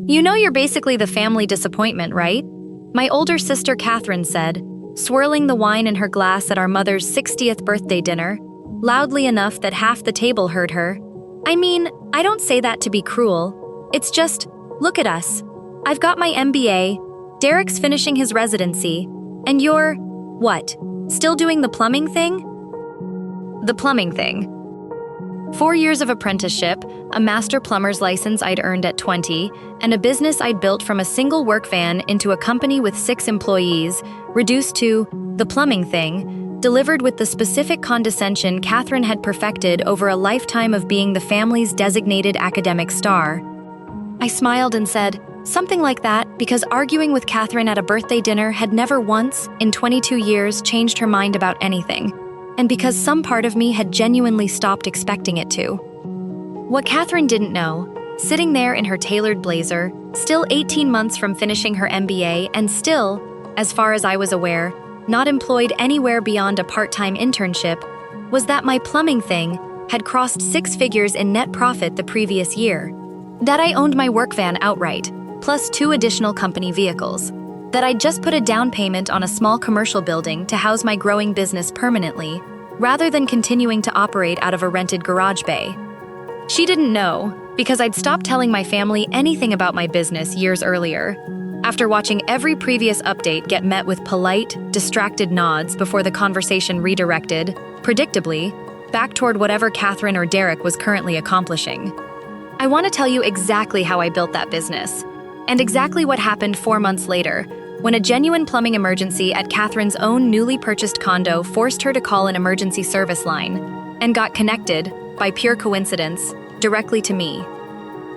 You know you're basically the family disappointment, right? My older sister Catherine said, swirling the wine in her glass at our mother's 60th birthday dinner, loudly enough that half the table heard her. I mean, I don't say that to be cruel. It's just, look at us. I've got my MBA, Derek's finishing his residency, and you're, what, still doing the plumbing thing? The plumbing thing. 4 years of apprenticeship, a master plumber's license I'd earned at 20, and a business I'd built from a single work van into a company with 6 employees, reduced to the plumbing thing, delivered with the specific condescension Catherine had perfected over a lifetime of being the family's designated academic star. I smiled and said, something like that, because arguing with Catherine at a birthday dinner had never once, in 22 years, changed her mind about anything, and because some part of me had genuinely stopped expecting it to. What Catherine didn't know, sitting there in her tailored blazer, still 18 months from finishing her MBA and still, as far as I was aware, not employed anywhere beyond a part-time internship, was that my plumbing thing had crossed 6 figures in net profit the previous year, that I owned my work van outright, plus 2 additional company vehicles, that I'd just put a down payment on a small commercial building to house my growing business permanently, rather than continuing to operate out of a rented garage bay. She didn't know, because I'd stopped telling my family anything about my business years earlier, after watching every previous update get met with polite, distracted nods before the conversation redirected, predictably, back toward whatever Catherine or Derek was currently accomplishing. I want to tell you exactly how I built that business, and exactly what happened 4 months later, when a genuine plumbing emergency at Catherine's own newly purchased condo forced her to call an emergency service line, and got connected, by pure coincidence, directly to me.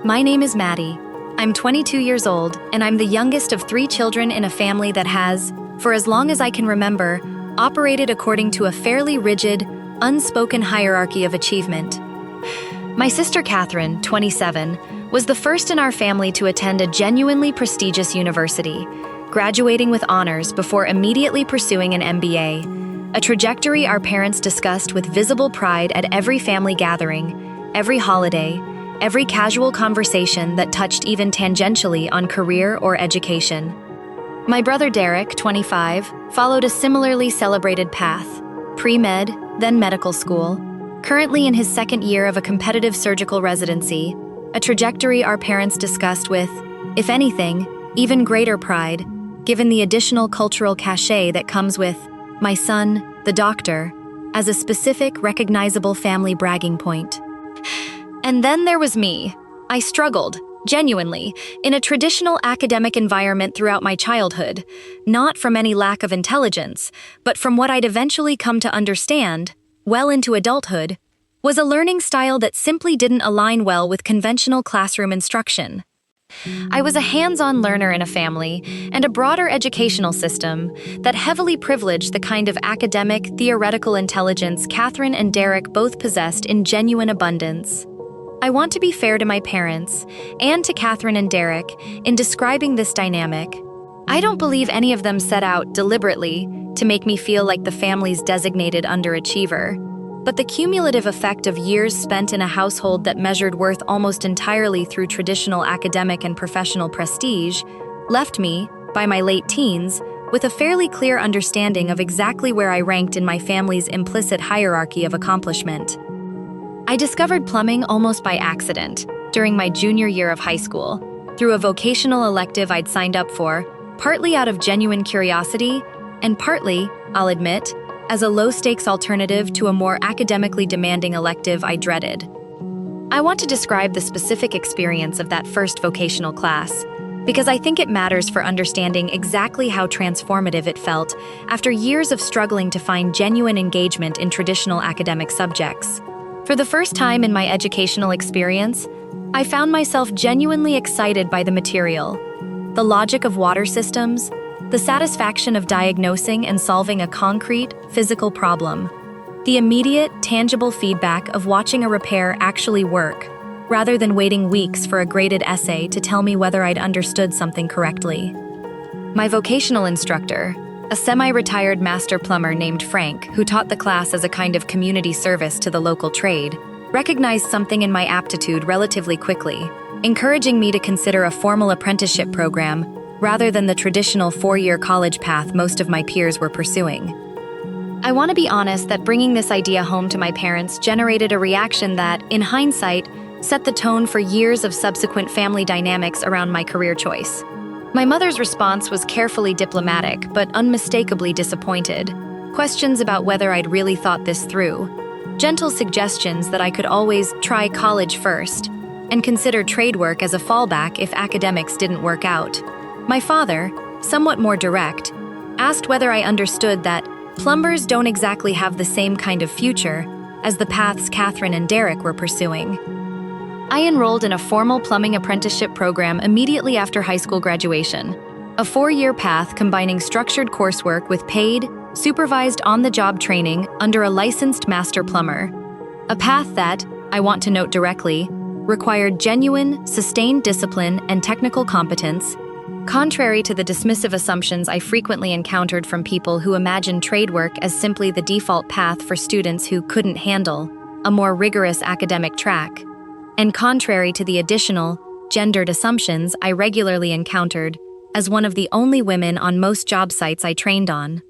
My name is Maddie. I'm 22 years old, and I'm the youngest of 3 children in a family that has, for as long as I can remember, operated according to a fairly rigid, unspoken hierarchy of achievement. My sister Catherine, 27, was the first in our family to attend a genuinely prestigious university, graduating with honors before immediately pursuing an MBA, a trajectory our parents discussed with visible pride at every family gathering, every holiday, every casual conversation that touched even tangentially on career or education. My brother Derek, 25, followed a similarly celebrated path, pre-med, then medical school, currently in his 2nd year of a competitive surgical residency, a trajectory our parents discussed with, if anything, even greater pride, given the additional cultural cachet that comes with my son, the doctor, as a specific, recognizable family bragging point. And then there was me. I struggled, genuinely, in a traditional academic environment throughout my childhood, not from any lack of intelligence, but from what I'd eventually come to understand, well into adulthood, was a learning style that simply didn't align well with conventional classroom instruction. I was a hands-on learner in a family and a broader educational system that heavily privileged the kind of academic, theoretical intelligence Catherine and Derek both possessed in genuine abundance. I want to be fair to my parents, and to Catherine and Derek, in describing this dynamic. I don't believe any of them set out deliberately to make me feel like the family's designated underachiever. But the cumulative effect of years spent in a household that measured worth almost entirely through traditional academic and professional prestige left me, by my late teens, with a fairly clear understanding of exactly where I ranked in my family's implicit hierarchy of accomplishment. I discovered plumbing almost by accident during my junior year of high school, through a vocational elective I'd signed up for, partly out of genuine curiosity, and partly, I'll admit, as a low-stakes alternative to a more academically demanding elective I dreaded. I want to describe the specific experience of that first vocational class, because I think it matters for understanding exactly how transformative it felt after years of struggling to find genuine engagement in traditional academic subjects. For the first time in my educational experience, I found myself genuinely excited by the material, the logic of water systems, the satisfaction of diagnosing and solving a concrete, physical problem, the immediate, tangible feedback of watching a repair actually work, rather than waiting weeks for a graded essay to tell me whether I'd understood something correctly. My vocational instructor, a semi-retired master plumber named Frank, who taught the class as a kind of community service to the local trade, recognized something in my aptitude relatively quickly, encouraging me to consider a formal apprenticeship program rather than the traditional 4-year college path most of my peers were pursuing. I want to be honest that bringing this idea home to my parents generated a reaction that, in hindsight, set the tone for years of subsequent family dynamics around my career choice. My mother's response was carefully diplomatic, but unmistakably disappointed. Questions about whether I'd really thought this through. Gentle suggestions that I could always try college first, and consider trade work as a fallback if academics didn't work out. My father, somewhat more direct, asked whether I understood that plumbers don't exactly have the same kind of future as the paths Catherine and Derek were pursuing. I enrolled in a formal plumbing apprenticeship program immediately after high school graduation, a 4-year path combining structured coursework with paid, supervised on-the-job training under a licensed master plumber. A path that, I want to note directly, required genuine, sustained discipline and technical competence, contrary to the dismissive assumptions I frequently encountered from people who imagined trade work as simply the default path for students who couldn't handle a more rigorous academic track, and contrary to the additional, gendered assumptions I regularly encountered as one of the only women on most job sites I trained on.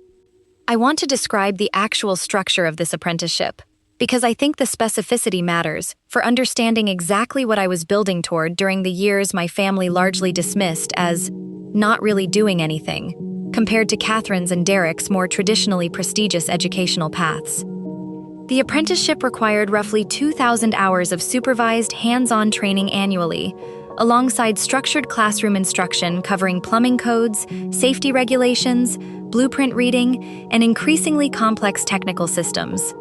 I want to describe the actual structure of this apprenticeship, because I think the specificity matters for understanding exactly what I was building toward during the years my family largely dismissed as not really doing anything, compared to Catherine's and Derek's more traditionally prestigious educational paths. The apprenticeship required roughly 2,000 hours of supervised, hands-on training annually, alongside structured classroom instruction covering plumbing codes, safety regulations, blueprint reading, and increasingly complex technical systems.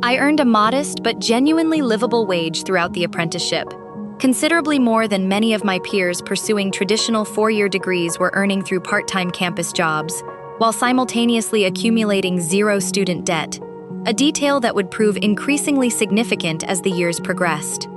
I earned a modest but genuinely livable wage throughout the apprenticeship, considerably more than many of my peers pursuing traditional 4-year degrees were earning through part-time campus jobs, while simultaneously accumulating zero student debt, a detail that would prove increasingly significant as the years progressed.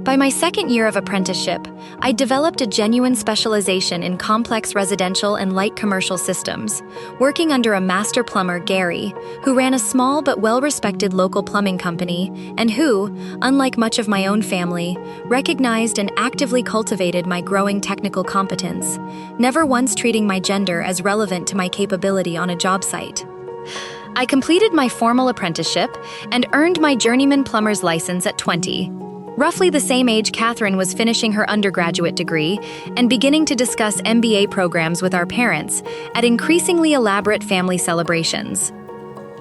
By my 2nd year of apprenticeship, I developed a genuine specialization in complex residential and light commercial systems, working under a master plumber, Gary, who ran a small but well-respected local plumbing company and who, unlike much of my own family, recognized and actively cultivated my growing technical competence, never once treating my gender as relevant to my capability on a job site. I completed my formal apprenticeship and earned my journeyman plumber's license at 20. Roughly the same age Catherine was finishing her undergraduate degree and beginning to discuss MBA programs with our parents at increasingly elaborate family celebrations.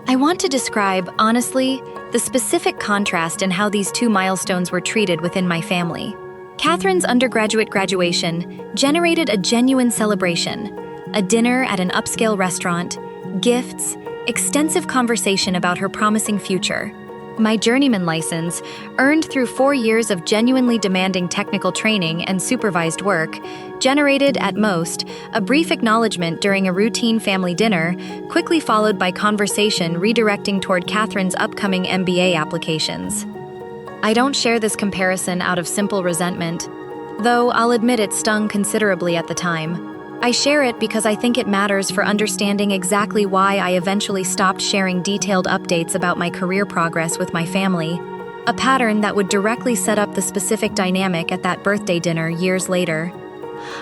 I want to describe, honestly, the specific contrast in how these two milestones were treated within my family. Catherine's undergraduate graduation generated a genuine celebration, a dinner at an upscale restaurant, gifts, extensive conversation about her promising future. My journeyman license, earned through 4 years of genuinely demanding technical training and supervised work, generated, at most, a brief acknowledgement during a routine family dinner, quickly followed by conversation redirecting toward Catherine's upcoming MBA applications. I don't share this comparison out of simple resentment, though I'll admit it stung considerably at the time. I share it because I think it matters for understanding exactly why I eventually stopped sharing detailed updates about my career progress with my family, a pattern that would directly set up the specific dynamic at that birthday dinner years later.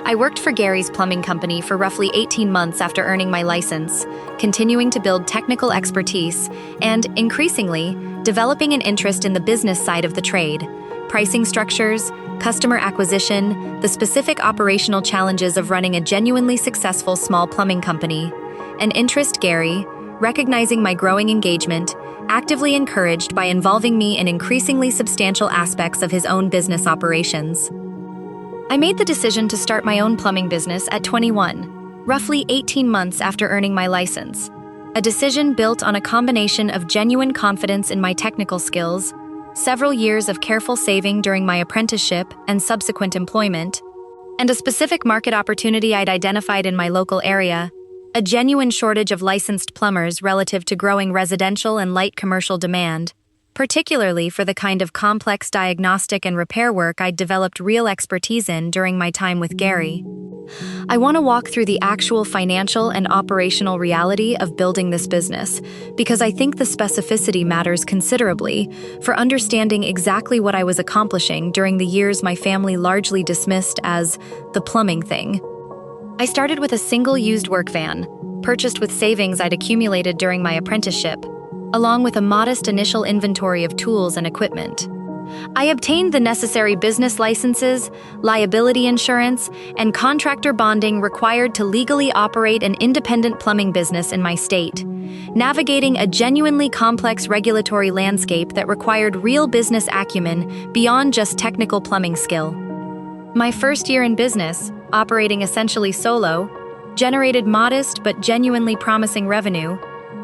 I worked for Gary's plumbing company for roughly 18 months after earning my license, continuing to build technical expertise and, increasingly, developing an interest in the business side of the trade, pricing structures, customer acquisition, the specific operational challenges of running a genuinely successful small plumbing company. An interest Gary, recognizing my growing engagement, actively encouraged by involving me in increasingly substantial aspects of his own business operations. I made the decision to start my own plumbing business at 21, roughly 18 months after earning my license. A decision built on a combination of genuine confidence in my technical skills, several years of careful saving during my apprenticeship and subsequent employment, and a specific market opportunity I'd identified in my local area, a genuine shortage of licensed plumbers relative to growing residential and light commercial demand, particularly for the kind of complex diagnostic and repair work I'd developed real expertise in during my time with Gary. I want to walk through the actual financial and operational reality of building this business, because I think the specificity matters considerably for understanding exactly what I was accomplishing during the years my family largely dismissed as the plumbing thing. I started with a single used work van, purchased with savings I'd accumulated during my apprenticeship, along with a modest initial inventory of tools and equipment. I obtained the necessary business licenses, liability insurance, and contractor bonding required to legally operate an independent plumbing business in my state, navigating a genuinely complex regulatory landscape that required real business acumen beyond just technical plumbing skill. My first year in business, operating essentially solo, generated modest but genuinely promising revenue,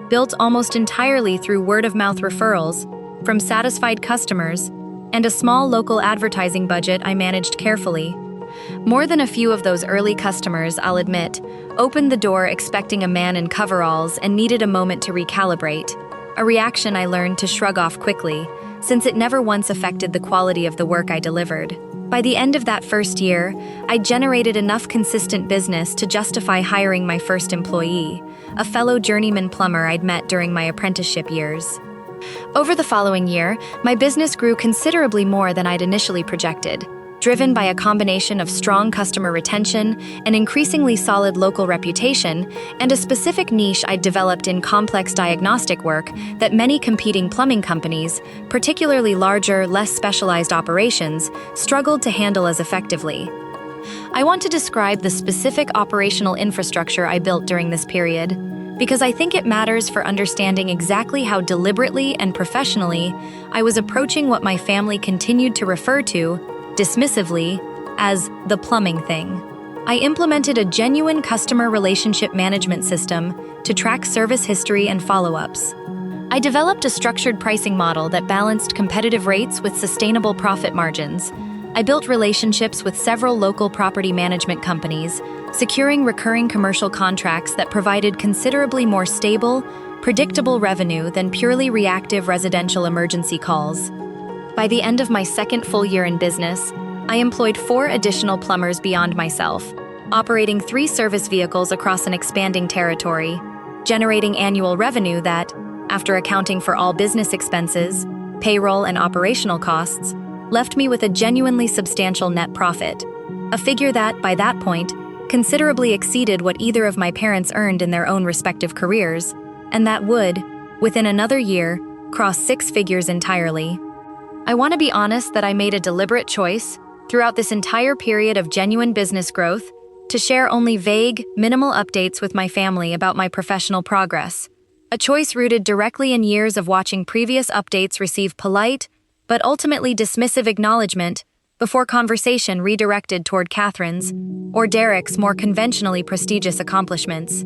built almost entirely through word-of-mouth referrals from satisfied customers and a small local advertising budget I managed carefully. More than a few of those early customers, I'll admit, opened the door expecting a man in coveralls and needed a moment to recalibrate, a reaction I learned to shrug off quickly, since it never once affected the quality of the work I delivered. By the end of that first year, I generated enough consistent business to justify hiring my first employee, a fellow journeyman plumber I'd met during my apprenticeship years. Over the following year, my business grew considerably more than I'd initially projected, driven by a combination of strong customer retention, an increasingly solid local reputation, and a specific niche I'd developed in complex diagnostic work that many competing plumbing companies, particularly larger, less specialized operations, struggled to handle as effectively. I want to describe the specific operational infrastructure I built during this period, because I think it matters for understanding exactly how deliberately and professionally I was approaching what my family continued to refer to, dismissively, as the plumbing thing. I implemented a genuine customer relationship management system to track service history and follow-ups. I developed a structured pricing model that balanced competitive rates with sustainable profit margins. I built relationships with several local property management companies, securing recurring commercial contracts that provided considerably more stable, predictable revenue than purely reactive residential emergency calls. By the end of my second full year in business, I employed 4 additional plumbers beyond myself, operating 3 service vehicles across an expanding territory, generating annual revenue that, after accounting for all business expenses, payroll, and operational costs, left me with a genuinely substantial net profit, a figure that, by that point, considerably exceeded what either of my parents earned in their own respective careers, and that would, within another year, cross 6 figures entirely. I want to be honest that I made a deliberate choice, throughout this entire period of genuine business growth, to share only vague, minimal updates with my family about my professional progress, a choice rooted directly in years of watching previous updates receive polite, but ultimately dismissive acknowledgement before conversation redirected toward Catherine's or Derek's more conventionally prestigious accomplishments.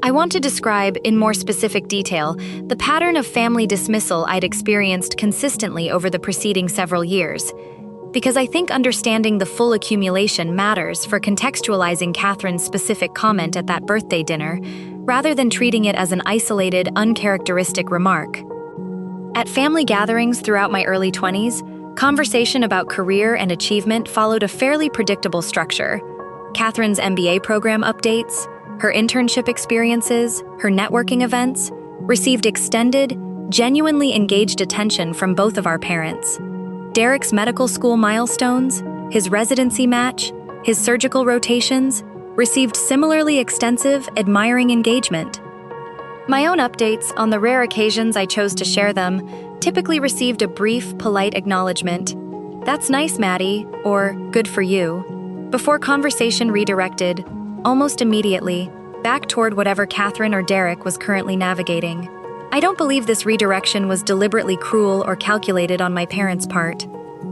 I want to describe, in more specific detail, the pattern of family dismissal I'd experienced consistently over the preceding several years, because I think understanding the full accumulation matters for contextualizing Catherine's specific comment at that birthday dinner, rather than treating it as an isolated, uncharacteristic remark. At family gatherings throughout my early 20s, conversation about career and achievement followed a fairly predictable structure. Catherine's MBA program updates, her internship experiences, her networking events, received extended, genuinely engaged attention from both of our parents. Derek's medical school milestones, his residency match, his surgical rotations, received similarly extensive, admiring engagement. My own updates, on the rare occasions I chose to share them, typically received a brief, polite acknowledgement, "That's nice, Maddie," or "Good for you," before conversation redirected, almost immediately, back toward whatever Catherine or Derek was currently navigating. I don't believe this redirection was deliberately cruel or calculated on my parents' part.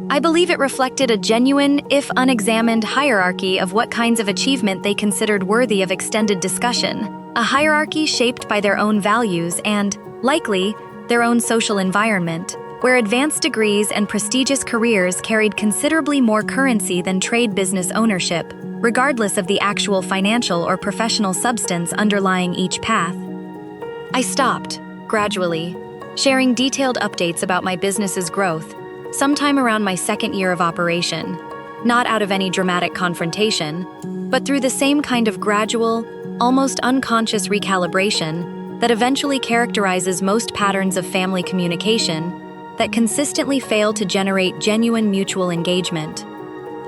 I believe it reflected a genuine, if unexamined, hierarchy of what kinds of achievement they considered worthy of extended discussion, a hierarchy shaped by their own values and, likely, their own social environment, where advanced degrees and prestigious careers carried considerably more currency than trade business ownership, regardless of the actual financial or professional substance underlying each path. I stopped, gradually, sharing detailed updates about my business's growth, sometime around my second year of operation, not out of any dramatic confrontation, but through the same kind of gradual, almost unconscious recalibration that eventually characterizes most patterns of family communication that consistently fail to generate genuine mutual engagement.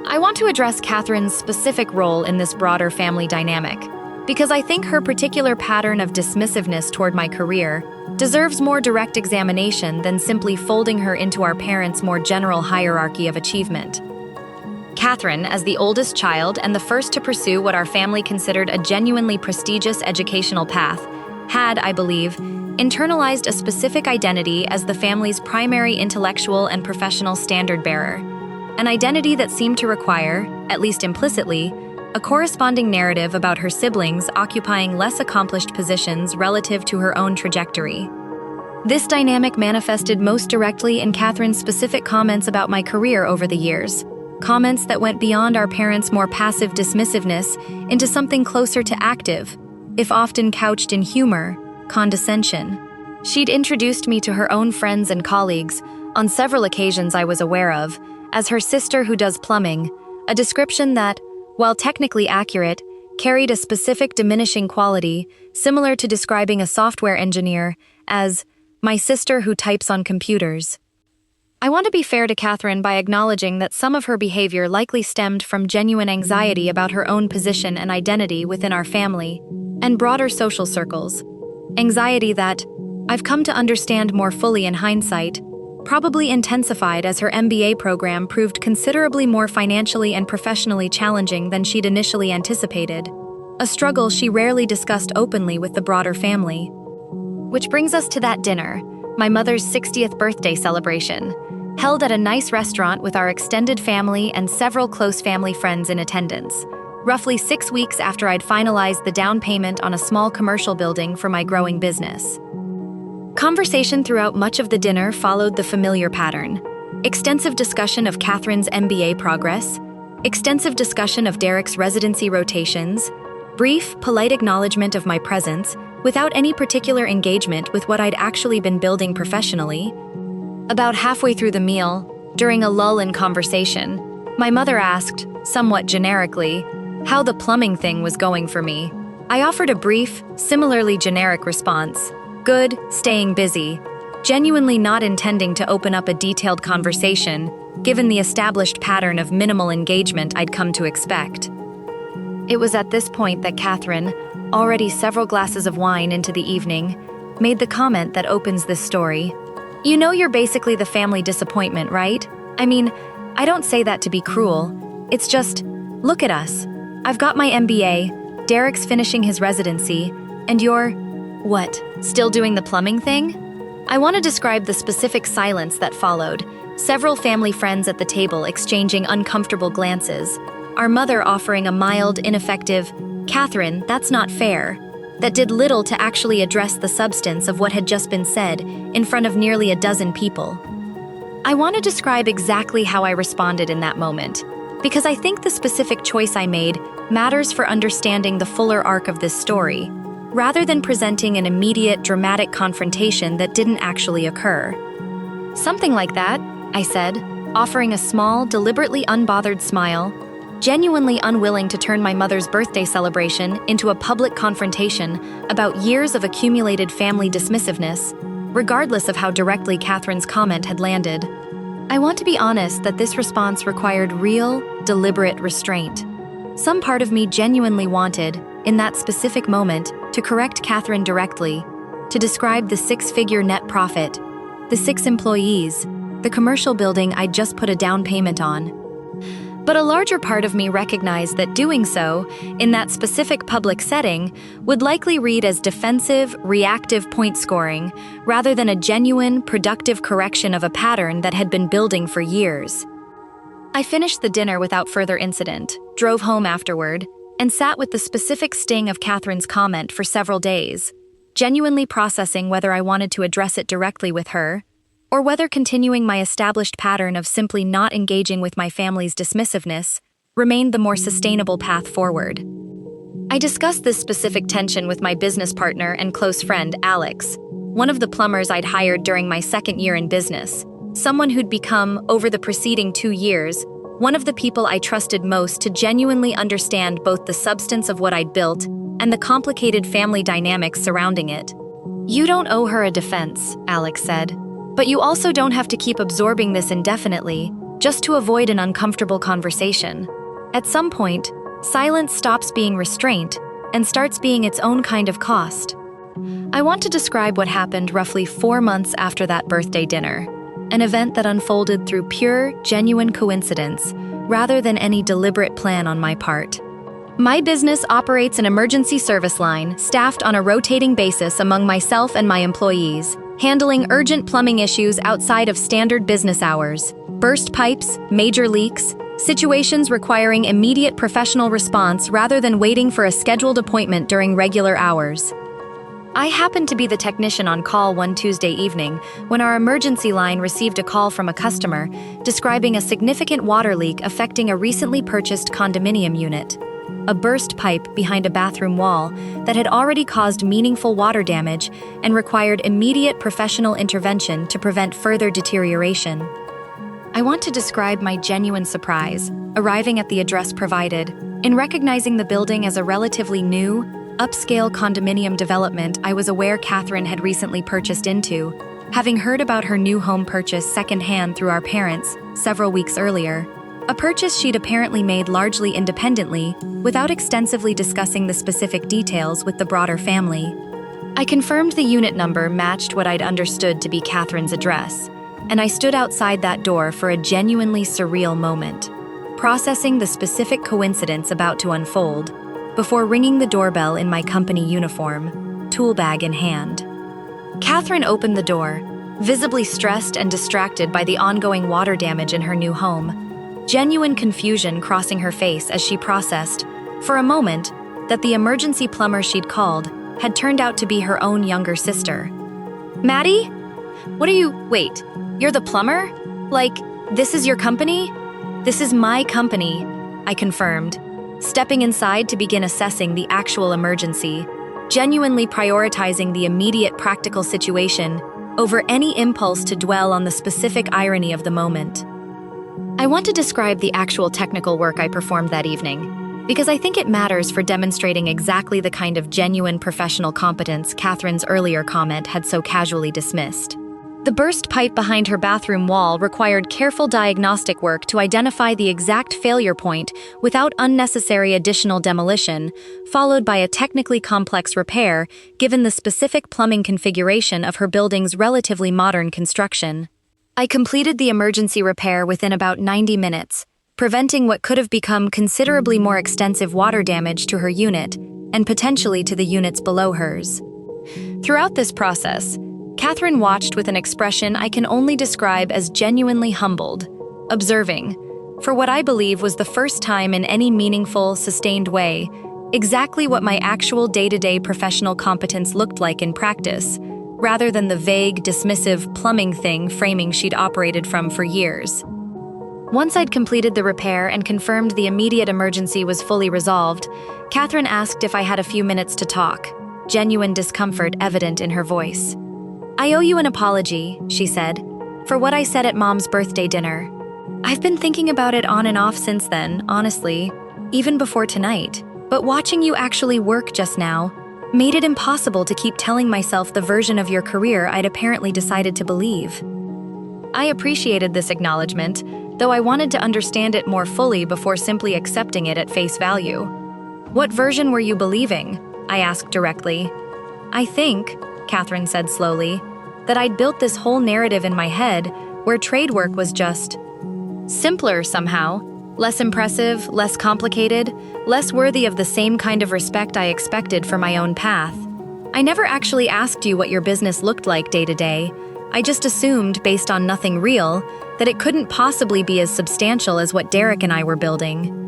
I want to address Catherine's specific role in this broader family dynamic, because I think her particular pattern of dismissiveness toward my career deserves more direct examination than simply folding her into our parents' more general hierarchy of achievement. Catherine, as the oldest child and the first to pursue what our family considered a genuinely prestigious educational path, had, I believe, internalized a specific identity as the family's primary intellectual and professional standard-bearer, an identity that seemed to require, at least implicitly, a corresponding narrative about her siblings occupying less accomplished positions relative to her own trajectory. This dynamic manifested most directly in Catherine's specific comments about my career over the years, comments that went beyond our parents' more passive dismissiveness into something closer to active, if often couched in humor, condescension. She'd introduced me to her own friends and colleagues, on several occasions I was aware of, as her sister who does plumbing, a description that, while technically accurate, carried a specific diminishing quality, similar to describing a software engineer as my sister who types on computers. I want to be fair to Catherine by acknowledging that some of her behavior likely stemmed from genuine anxiety about her own position and identity within our family and broader social circles. Anxiety that, I've come to understand more fully in hindsight, probably intensified as her MBA program proved considerably more financially and professionally challenging than she'd initially anticipated, a struggle she rarely discussed openly with the broader family. Which brings us to that dinner, my mother's 60th birthday celebration, held at a nice restaurant with our extended family and several close family friends in attendance, roughly 6 weeks after I'd finalized the down payment on a small commercial building for my growing business. Conversation throughout much of the dinner followed the familiar pattern. Extensive discussion of Catherine's MBA progress, extensive discussion of Derek's residency rotations, brief, polite acknowledgement of my presence without any particular engagement with what I'd actually been building professionally. About halfway through the meal, during a lull in conversation, my mother asked, somewhat generically, how the plumbing thing was going for me. I offered a brief, similarly generic response. Good, staying busy, genuinely not intending to open up a detailed conversation, given the established pattern of minimal engagement I'd come to expect. It was at this point that Catherine, already several glasses of wine into the evening, made the comment that opens this story. You know you're basically the family disappointment, right? I mean, I don't say that to be cruel. It's just, look at us. I've got my MBA, Derek's finishing his residency, and you're, what, still doing the plumbing thing? I want to describe the specific silence that followed, several family friends at the table exchanging uncomfortable glances, our mother offering a mild, ineffective, Catherine, that's not fair, that did little to actually address the substance of what had just been said in front of nearly a dozen people. I want to describe exactly how I responded in that moment, because I think the specific choice I made matters for understanding the fuller arc of this story, rather than presenting an immediate, dramatic confrontation that didn't actually occur. Something like that, I said, offering a small, deliberately unbothered smile, genuinely unwilling to turn my mother's birthday celebration into a public confrontation about years of accumulated family dismissiveness, regardless of how directly Catherine's comment had landed. I want to be honest that this response required real, deliberate restraint. Some part of me genuinely wanted, in that specific moment, to correct Catherine directly, to describe the 6-figure net profit, the 6 employees, the commercial building I'd just put a down payment on. But a larger part of me recognized that doing so, in that specific public setting, would likely read as defensive, reactive point scoring, rather than a genuine, productive correction of a pattern that had been building for years. I finished the dinner without further incident, drove home afterward, and sat with the specific sting of Catherine's comment for several days, genuinely processing whether I wanted to address it directly with her, or whether continuing my established pattern of simply not engaging with my family's dismissiveness remained the more sustainable path forward. I discussed this specific tension with my business partner and close friend, Alex, one of the plumbers I'd hired during my second year in business, someone who'd become, over the preceding 2 years, one of the people I trusted most to genuinely understand both the substance of what I'd built and the complicated family dynamics surrounding it. "You don't owe her a defense," Alex said. "But you also don't have to keep absorbing this indefinitely, just to avoid an uncomfortable conversation. At some point, silence stops being restraint and starts being its own kind of cost." I want to describe what happened roughly 4 months after that birthday dinner, an event that unfolded through pure, genuine coincidence rather than any deliberate plan on my part. My business operates an emergency service line staffed on a rotating basis among myself and my employees, handling urgent plumbing issues outside of standard business hours, burst pipes, major leaks, situations requiring immediate professional response rather than waiting for a scheduled appointment during regular hours. I happened to be the technician on call one Tuesday evening when our emergency line received a call from a customer describing a significant water leak affecting a recently purchased condominium unit. A burst pipe behind a bathroom wall that had already caused meaningful water damage and required immediate professional intervention to prevent further deterioration. I want to describe my genuine surprise, arriving at the address provided, in recognizing the building as a relatively new, upscale condominium development I was aware Catherine had recently purchased into, having heard about her new home purchase secondhand through our parents several weeks earlier. A purchase she'd apparently made largely independently, without extensively discussing the specific details with the broader family. I confirmed the unit number matched what I'd understood to be Catherine's address, and I stood outside that door for a genuinely surreal moment, processing the specific coincidence about to unfold, before ringing the doorbell in my company uniform, tool bag in hand. Catherine opened the door, visibly stressed and distracted by the ongoing water damage in her new home, genuine confusion crossing her face as she processed, for a moment, that the emergency plumber she'd called had turned out to be her own younger sister. "Maddie? Wait, you're the plumber? Like, this is your company?" "This is my company," I confirmed, stepping inside to begin assessing the actual emergency, genuinely prioritizing the immediate practical situation over any impulse to dwell on the specific irony of the moment. I want to describe the actual technical work I performed that evening, because I think it matters for demonstrating exactly the kind of genuine professional competence Catherine's earlier comment had so casually dismissed. The burst pipe behind her bathroom wall required careful diagnostic work to identify the exact failure point without unnecessary additional demolition, followed by a technically complex repair given the specific plumbing configuration of her building's relatively modern construction. I completed the emergency repair within about 90 minutes, preventing what could have become considerably more extensive water damage to her unit and potentially to the units below hers. Throughout this process, Catherine watched with an expression I can only describe as genuinely humbled, observing, for what I believe was the first time in any meaningful, sustained way, exactly what my actual day-to-day professional competence looked like in practice, rather than the vague, dismissive plumbing thing framing she'd operated from for years. Once I'd completed the repair and confirmed the immediate emergency was fully resolved, Catherine asked if I had a few minutes to talk, genuine discomfort evident in her voice. "I owe you an apology," she said, "for what I said at Mom's birthday dinner. I've been thinking about it on and off since then, honestly, even before tonight. But watching you actually work just now made it impossible to keep telling myself the version of your career I'd apparently decided to believe." I appreciated this acknowledgement, though I wanted to understand it more fully before simply accepting it at face value. "What version were you believing?" I asked directly. "I think," Catherine said slowly, "that I'd built this whole narrative in my head where trade work was just simpler somehow, less impressive, less complicated, less worthy of the same kind of respect I expected for my own path. I never actually asked you what your business looked like day to day. I just assumed, based on nothing real, that it couldn't possibly be as substantial as what Derek and I were building."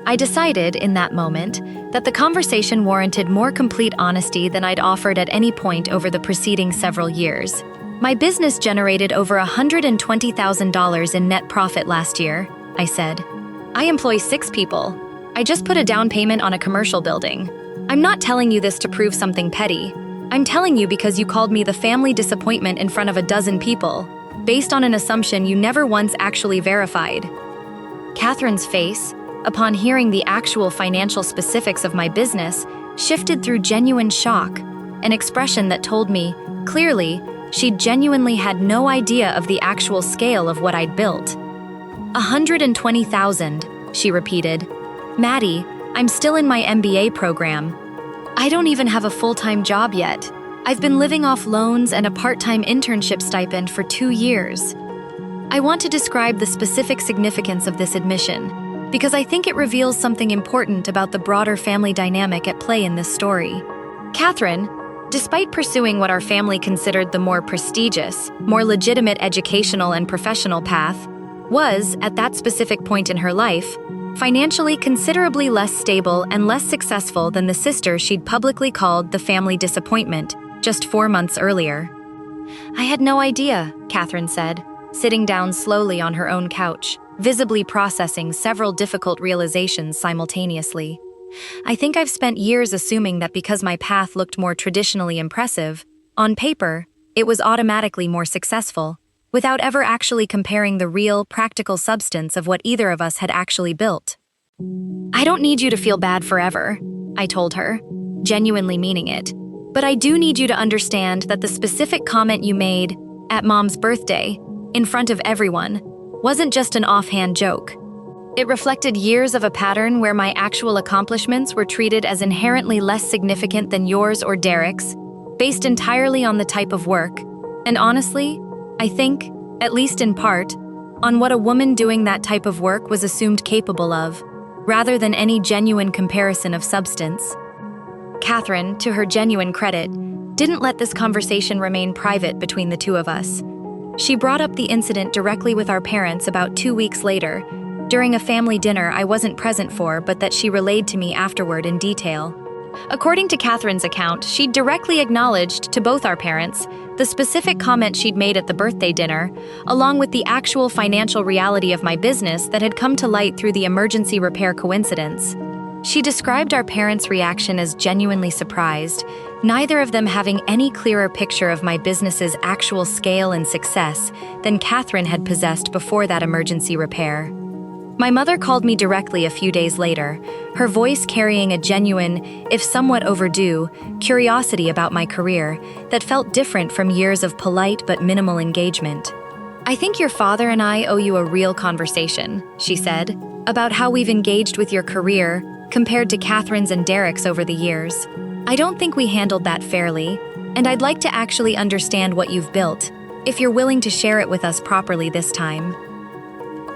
I decided, in that moment, that the conversation warranted more complete honesty than I'd offered at any point over the preceding several years. "My business generated over $120,000 in net profit last year," I said. "I employ 6 people. I just put a down payment on a commercial building. I'm not telling you this to prove something petty. I'm telling you because you called me the family disappointment in front of a dozen people, based on an assumption you never once actually verified." Catherine's face, upon hearing the actual financial specifics of my business, shifted through genuine shock, an expression that told me, clearly, she genuinely had no idea of the actual scale of what I'd built. 120,000, she repeated. Maddie, I'm still in my MBA program. I don't even have a full-time job yet. I've been living off loans and a part-time internship stipend for 2 years. I want to describe the specific significance of this admission, because I think it reveals something important about the broader family dynamic at play in this story. Catherine, despite pursuing what our family considered the more prestigious, more legitimate educational and professional path, was, at that specific point in her life, financially considerably less stable and less successful than the sister she'd publicly called the family disappointment just 4 months earlier. I had no idea, Catherine said, sitting down slowly on her own couch, visibly processing several difficult realizations simultaneously. I think I've spent years assuming that because my path looked more traditionally impressive, on paper, it was automatically more successful, without ever actually comparing the real, practical substance of what either of us had actually built. I don't need you to feel bad forever, I told her, genuinely meaning it. But I do need you to understand that the specific comment you made at Mom's birthday, in front of everyone, wasn't just an offhand joke. It reflected years of a pattern where my actual accomplishments were treated as inherently less significant than yours or Derek's, based entirely on the type of work, and honestly, I think, at least in part, on what a woman doing that type of work was assumed capable of, rather than any genuine comparison of substance. Catherine, to her genuine credit, didn't let this conversation remain private between the two of us. She brought up the incident directly with our parents about 2 weeks later, during a family dinner I wasn't present for but that she relayed to me afterward in detail. According to Catherine's account, she'd directly acknowledged to both our parents the specific comment she'd made at the birthday dinner, along with the actual financial reality of my business that had come to light through the emergency repair coincidence. She described our parents' reaction as genuinely surprised, neither of them having any clearer picture of my business's actual scale and success than Catherine had possessed before that emergency repair. My mother called me directly a few days later, her voice carrying a genuine, if somewhat overdue, curiosity about my career that felt different from years of polite but minimal engagement. I think your father and I owe you a real conversation, she said, about how we've engaged with your career compared to Catherine's and Derek's over the years. I don't think we handled that fairly, and I'd like to actually understand what you've built, if you're willing to share it with us properly this time.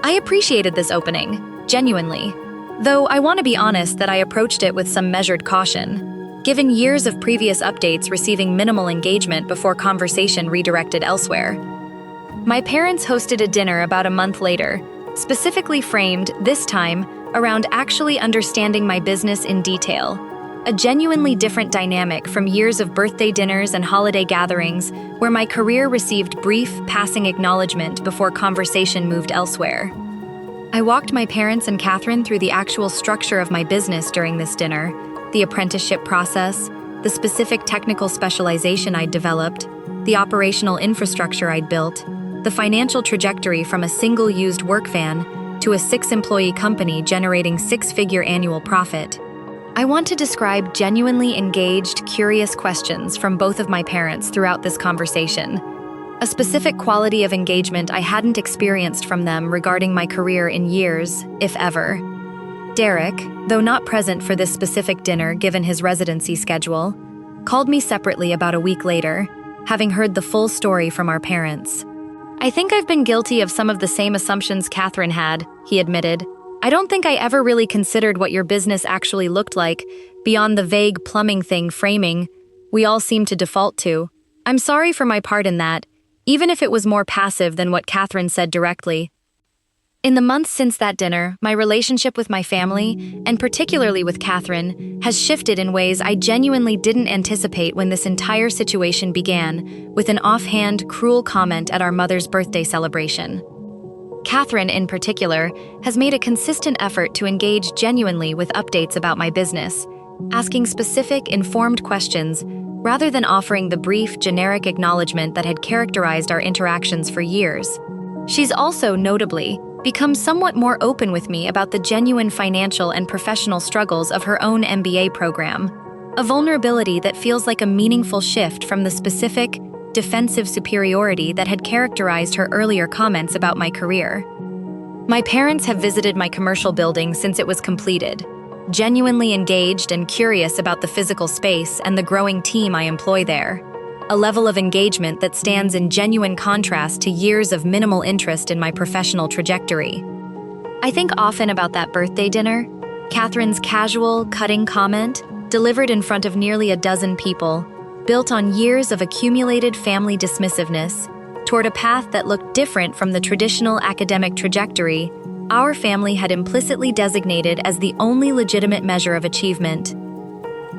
I appreciated this opening, genuinely, though I want to be honest that I approached it with some measured caution, given years of previous updates receiving minimal engagement before conversation redirected elsewhere. My parents hosted a dinner about a month later, specifically framed, this time, around actually understanding my business in detail, a genuinely different dynamic from years of birthday dinners and holiday gatherings where my career received brief, passing acknowledgement before conversation moved elsewhere. I walked my parents and Catherine through the actual structure of my business during this dinner, the apprenticeship process, the specific technical specialization I'd developed, the operational infrastructure I'd built, the financial trajectory from a single-used work van to a 6-employee company generating 6-figure annual profit. I want to describe genuinely engaged, curious questions from both of my parents throughout this conversation, a specific quality of engagement I hadn't experienced from them regarding my career in years, if ever. Derek, though not present for this specific dinner given his residency schedule, called me separately about a week later, having heard the full story from our parents. I think I've been guilty of some of the same assumptions Catherine had, he admitted. I don't think I ever really considered what your business actually looked like, beyond the vague plumbing thing framing we all seem to default to. I'm sorry for my part in that, even if it was more passive than what Catherine said directly. In the months since that dinner, my relationship with my family, and particularly with Catherine, has shifted in ways I genuinely didn't anticipate when this entire situation began, with an offhand, cruel comment at our mother's birthday celebration. Catherine, in particular, has made a consistent effort to engage genuinely with updates about my business, asking specific, informed questions rather than offering the brief, generic acknowledgement that had characterized our interactions for years. She's also, notably, become somewhat more open with me about the genuine financial and professional struggles of her own MBA program, a vulnerability that feels like a meaningful shift from the specific, defensive superiority that had characterized her earlier comments about my career. My parents have visited my commercial building since it was completed, genuinely engaged and curious about the physical space and the growing team I employ there, a level of engagement that stands in genuine contrast to years of minimal interest in my professional trajectory. I think often about that birthday dinner, Catherine's casual, cutting comment, delivered in front of nearly a dozen people, built on years of accumulated family dismissiveness, toward a path that looked different from the traditional academic trajectory our family had implicitly designated as the only legitimate measure of achievement.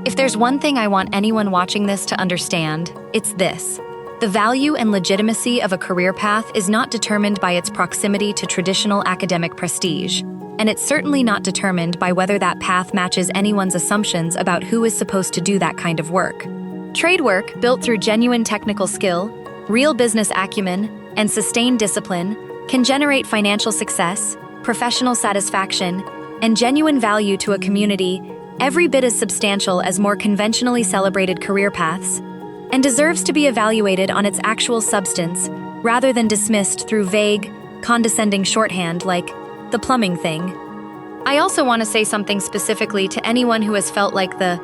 If there's one thing I want anyone watching this to understand, it's this. The value and legitimacy of a career path is not determined by its proximity to traditional academic prestige, and it's certainly not determined by whether that path matches anyone's assumptions about who is supposed to do that kind of work. Trade work, built through genuine technical skill, real business acumen, and sustained discipline, can generate financial success, professional satisfaction, and genuine value to a community every bit as substantial as more conventionally celebrated career paths, and deserves to be evaluated on its actual substance rather than dismissed through vague, condescending shorthand like the plumbing thing. I also want to say something specifically to anyone who has felt like the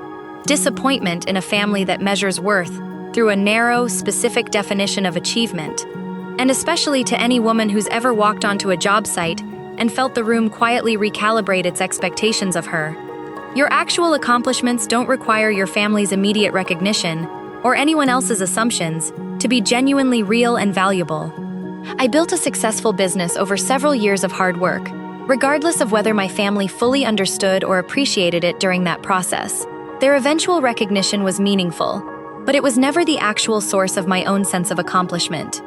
disappointment in a family that measures worth through a narrow, specific definition of achievement, and especially to any woman who's ever walked onto a job site and felt the room quietly recalibrate its expectations of her. Your actual accomplishments don't require your family's immediate recognition or anyone else's assumptions to be genuinely real and valuable. I built a successful business over several years of hard work, regardless of whether my family fully understood or appreciated it during that process. Their eventual recognition was meaningful, but it was never the actual source of my own sense of accomplishment.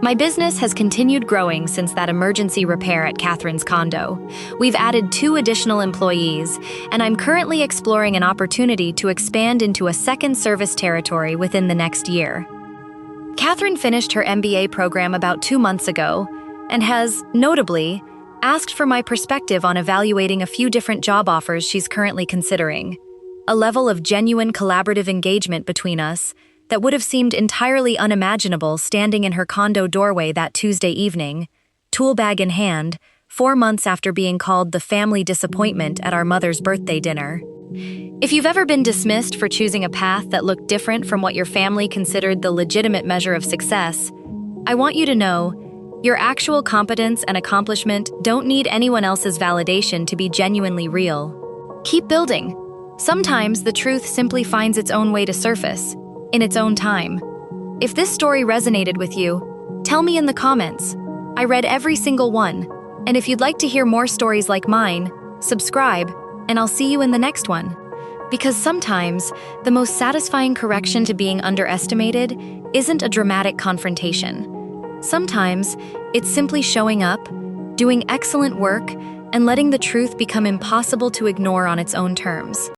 My business has continued growing since that emergency repair at Catherine's condo. We've added 2 additional employees, and I'm currently exploring an opportunity to expand into a second service territory within the next year. Catherine finished her MBA program about 2 months ago and has, notably, asked for my perspective on evaluating a few different job offers she's currently considering. A level of genuine collaborative engagement between us that would have seemed entirely unimaginable standing in her condo doorway that Tuesday evening, tool bag in hand, 4 months after being called the family disappointment at our mother's birthday dinner. If you've ever been dismissed for choosing a path that looked different from what your family considered the legitimate measure of success, I want you to know your actual competence and accomplishment don't need anyone else's validation to be genuinely real. Keep building. Sometimes the truth simply finds its own way to surface, in its own time. If this story resonated with you, tell me in the comments. I read every single one, and if you'd like to hear more stories like mine, subscribe, and I'll see you in the next one. Because sometimes, the most satisfying correction to being underestimated isn't a dramatic confrontation. Sometimes, it's simply showing up, doing excellent work, and letting the truth become impossible to ignore on its own terms.